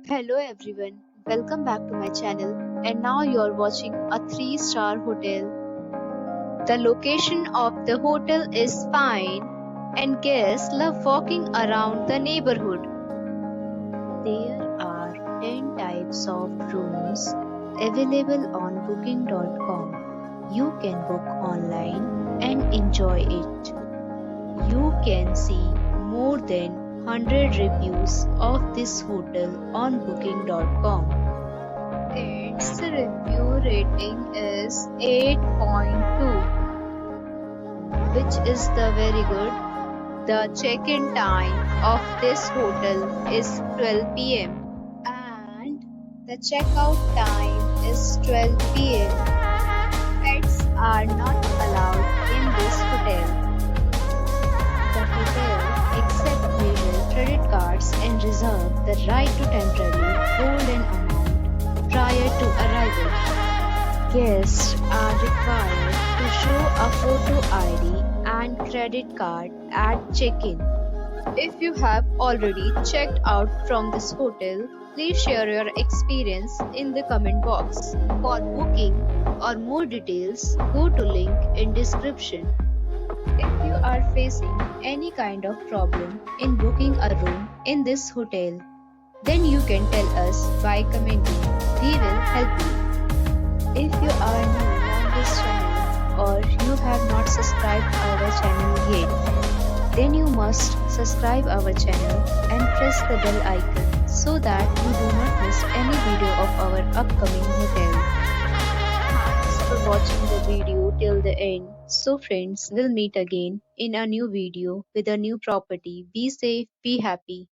Hello everyone, welcome back to my channel and now you're watching a 3-star hotel. The location of the hotel is fine and guests love walking around the neighborhood. There are 10 types of rooms available on booking.com. You can book online and enjoy it. You can see more than 100 reviews of this hotel on booking.com. Its review rating is 8.2, which is the very good. The check-in time of this hotel is 12 p.m. and the checkout time is 12 p.m. Pets are not allowed in this hotel. The hotel accepts major credit cards and reserves the right to temporarily hold an amount prior to arrival. Guests are required to show a photo ID and credit card at check-in. If you have already checked out from this hotel, please share your experience in the comment box. For booking or more details, go to link in description. If you are facing any kind of problem in booking a room in this hotel, then you can tell us by commenting. We will help you. If you are new on this channel or you have not subscribed our channel yet, then you must subscribe our channel and press the bell icon so that you do not miss any video of our upcoming hotel. Thanks for watching the video till the end. So friends, we'll meet again in a new video with a new property. Be safe, be happy.